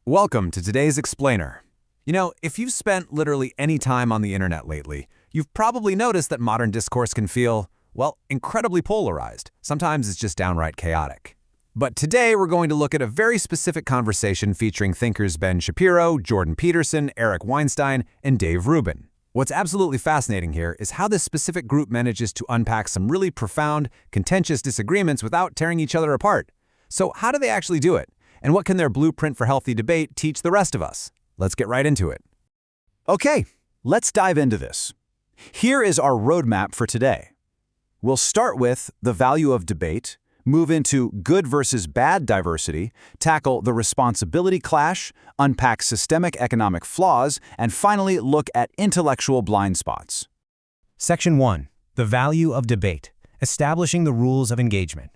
Welcome to today's Explainer. If you've spent literally any time on the internet lately, you've probably noticed that modern discourse can feel, well, incredibly polarized. Sometimes it's just downright chaotic. But today we're going to look at a very specific conversation featuring thinkers Ben Shapiro, Jordan Peterson, Eric Weinstein, and Dave Rubin. What's absolutely fascinating here is how this specific group manages to unpack some really profound, contentious disagreements without tearing each other apart. So how do they actually do it? And what can their blueprint for healthy debate teach the rest of us? Let's get right into it. Okay, let's dive into this. Here is our roadmap for today. We'll start with the value of debate, move into good versus bad diversity, tackle the responsibility clash, unpack systemic economic flaws, and finally look at intellectual blind spots. Section 1. The value of debate. Establishing the rules of engagement.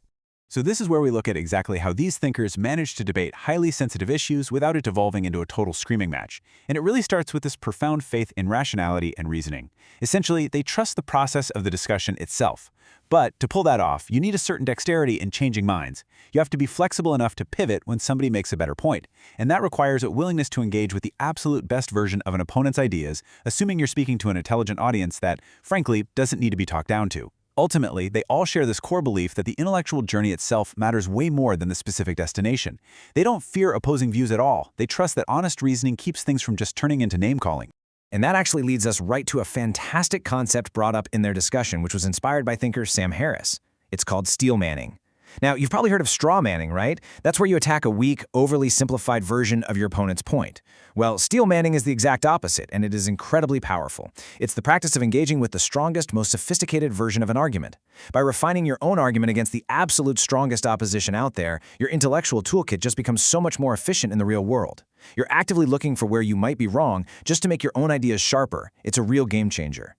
So this is where we look at exactly how these thinkers manage to debate highly sensitive issues without it devolving into a total screaming match. And it really starts with this profound faith in rationality and reasoning. Essentially, they trust the process of the discussion itself. But to pull that off, you need a certain dexterity in changing minds. You have to be flexible enough to pivot when somebody makes a better point. And that requires a willingness to engage with the absolute best version of an opponent's ideas, assuming you're speaking to an intelligent audience that, frankly, doesn't need to be talked down to. Ultimately, they all share this core belief that the intellectual journey itself matters way more than the specific destination. They don't fear opposing views at all. They trust that honest reasoning keeps things from just turning into name-calling. And that actually leads us right to a fantastic concept brought up in their discussion, which was inspired by thinker Sam Harris. It's called steel manning. Now, you've probably heard of straw manning, right? That's where you attack a weak, overly simplified version of your opponent's point. Well, steel manning is the exact opposite, and it is incredibly powerful. It's the practice of engaging with the strongest, most sophisticated version of an argument. By refining your own argument against the absolute strongest opposition out there, your intellectual toolkit just becomes so much more efficient in the real world. You're actively looking for where you might be wrong just to make your own ideas sharper. It's a real game changer.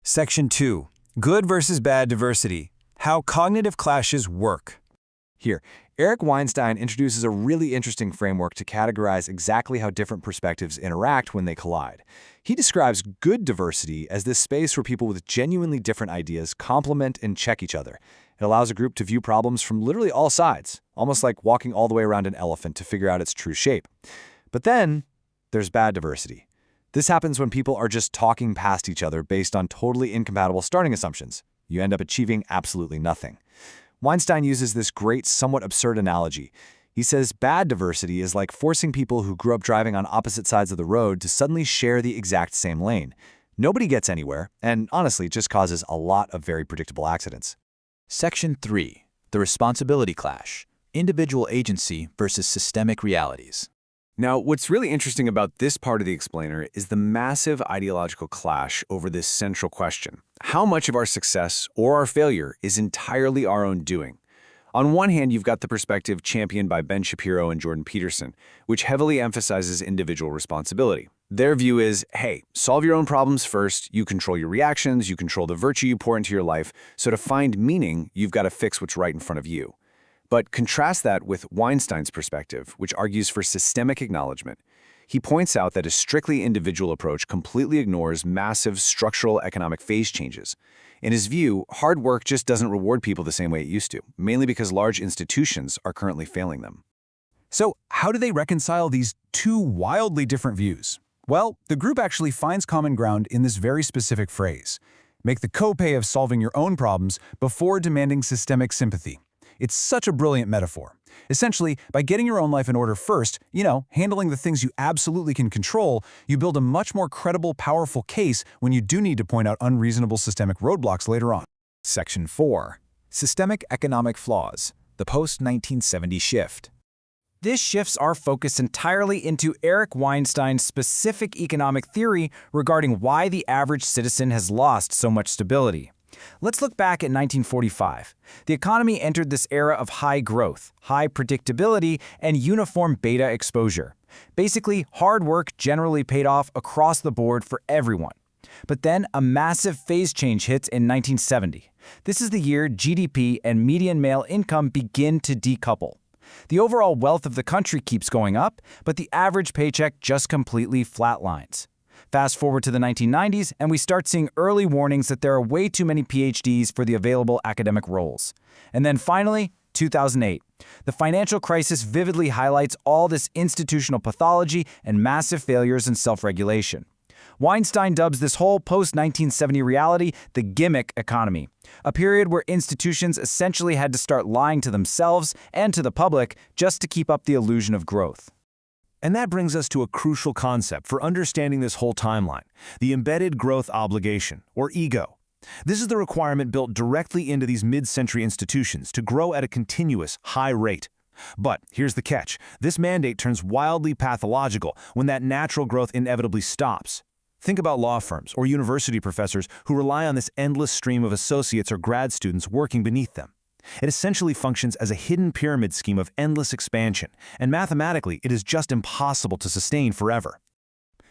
Section 2. Good versus bad diversity. How cognitive clashes work. Here, Eric Weinstein introduces a really interesting framework to categorize exactly how different perspectives interact when they collide. He describes good diversity as this space where people with genuinely different ideas complement and check each other. It allows a group to view problems from literally all sides, almost like walking all the way around an elephant to figure out its true shape. But then, there's bad diversity. This happens when people are just talking past each other based on totally incompatible starting assumptions. You end up achieving absolutely nothing. Weinstein uses this great, somewhat absurd analogy. He says bad diversity is like forcing people who grew up driving on opposite sides of the road to suddenly share the exact same lane. Nobody gets anywhere, and honestly, it just causes a lot of very predictable accidents. Section 3. The responsibility clash. Individual agency versus systemic realities. Now, what's really interesting about this part of the explainer is the massive ideological clash over this central question. How much of our success or our failure is entirely our own doing? On one hand, you've got the perspective championed by Ben Shapiro and Jordan Peterson, which heavily emphasizes individual responsibility. Their view is, hey, solve your own problems first, you control your reactions, you control the virtue you pour into your life, so to find meaning, you've got to fix what's right in front of you. But contrast that with Weinstein's perspective, which argues for systemic acknowledgement. He points out that a strictly individual approach completely ignores massive structural economic phase changes. In his view, hard work just doesn't reward people the same way it used to, mainly because large institutions are currently failing them. So how do they reconcile these two wildly different views? Well, the group actually finds common ground in this very specific phrase. Make the copay of solving your own problems before demanding systemic sympathy. It's such a brilliant metaphor. Essentially, by getting your own life in order first, handling the things you absolutely can control, you build a much more credible, powerful case when you do need to point out unreasonable systemic roadblocks later on. Section 4. Systemic economic flaws. The post-1970 shift. This shifts our focus entirely into Eric Weinstein's specific economic theory regarding why the average citizen has lost so much stability. Let's look back at 1945. The economy entered this era of high growth, high predictability, and uniform beta exposure. Basically, hard work generally paid off across the board for everyone. But then a massive phase change hits in 1970. This is the year GDP and median male income begin to decouple. The overall wealth of the country keeps going up, but the average paycheck just completely flatlines. Fast forward to the 1990s, and we start seeing early warnings that there are way too many PhDs for the available academic roles. And then finally, 2008. The financial crisis vividly highlights all this institutional pathology and massive failures in self-regulation. Weinstein dubs this whole post-1970 reality the gimmick economy, a period where institutions essentially had to start lying to themselves and to the public just to keep up the illusion of growth. And that brings us to a crucial concept for understanding this whole timeline, the embedded growth obligation, or ego. This is the requirement built directly into these mid-century institutions to grow at a continuous, high rate. But here's the catch. This mandate turns wildly pathological when that natural growth inevitably stops. Think about law firms or university professors who rely on this endless stream of associates or grad students working beneath them. It essentially functions as a hidden pyramid scheme of endless expansion, and mathematically, it is just impossible to sustain forever.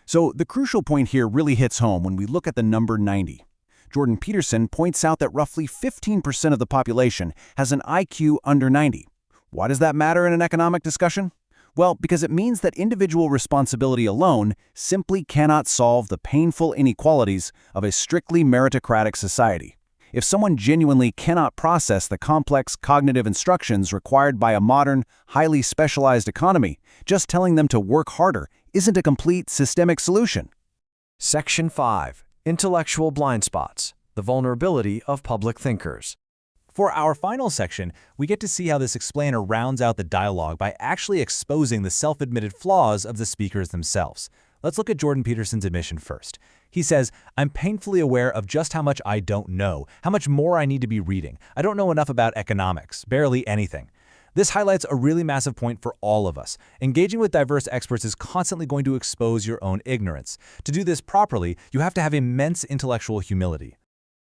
So the crucial point here really hits home when we look at the number 90. Jordan Peterson points out that roughly 15% of the population has an IQ under 90. Why does that matter in an economic discussion? Well, because it means that individual responsibility alone simply cannot solve the painful inequalities of a strictly meritocratic society. If someone genuinely cannot process the complex cognitive instructions required by a modern, highly specialized economy, just telling them to work harder isn't a complete systemic solution. Section 5. Intellectual blind spots. The vulnerability of public thinkers. For our final section, we get to see how this explainer rounds out the dialogue by actually exposing the self-admitted flaws of the speakers themselves. Let's look at Jordan Peterson's admission first. He says, "I'm painfully aware of just how much I don't know, how much more I need to be reading. I don't know enough about economics, barely anything." This highlights a really massive point for all of us. Engaging with diverse experts is constantly going to expose your own ignorance. To do this properly, you have to have immense intellectual humility.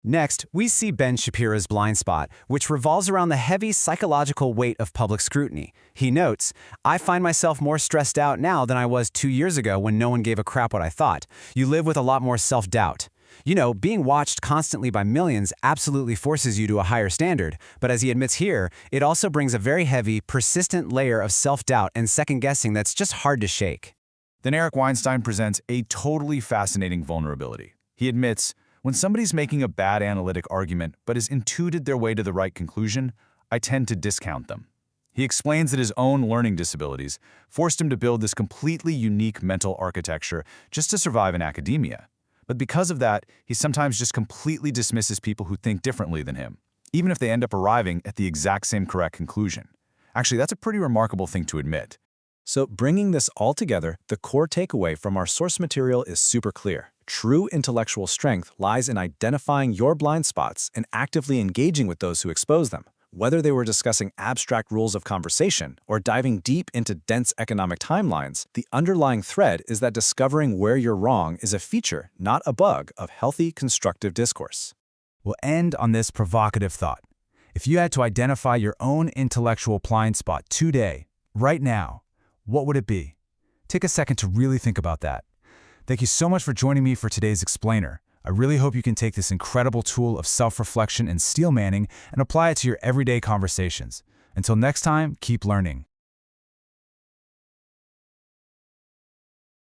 Next, we see Ben Shapiro's blind spot, which revolves around the heavy psychological weight of public scrutiny. He notes, "I find myself more stressed out now than I was 2 years ago when no one gave a crap what I thought. You live with a lot more self-doubt. You know, being watched constantly by millions absolutely forces you to a higher standard, but as he admits here, it also brings a very heavy, persistent layer of self-doubt and second-guessing that's just hard to shake." Then Eric Weinstein presents a totally fascinating vulnerability. He admits, when somebody's making a bad analytic argument but has intuited their way to the right conclusion, I tend to discount them. He explains that his own learning disabilities forced him to build this completely unique mental architecture just to survive in academia. But because of that, he sometimes just completely dismisses people who think differently than him, even if they end up arriving at the exact same correct conclusion. Actually, that's a pretty remarkable thing to admit. So bringing this all together, the core takeaway from our source material is super clear. True intellectual strength lies in identifying your blind spots and actively engaging with those who expose them. Whether they were discussing abstract rules of conversation or diving deep into dense economic timelines, the underlying thread is that discovering where you're wrong is a feature, not a bug, of healthy, constructive discourse. We'll end on this provocative thought. If you had to identify your own intellectual blind spot today, right now, what would it be? Take a second to really think about that. Thank you so much for joining me for today's explainer. I really hope you can take this incredible tool of self-reflection and steel manning and apply it to your everyday conversations. Until next time, keep learning.